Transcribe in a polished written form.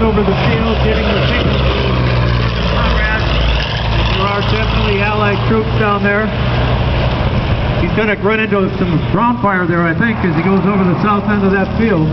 over the field, getting the signal to comrades. There are definitely Allied troops down there. He's going to run into some ground fire there, I think, as he goes over the south end of that field.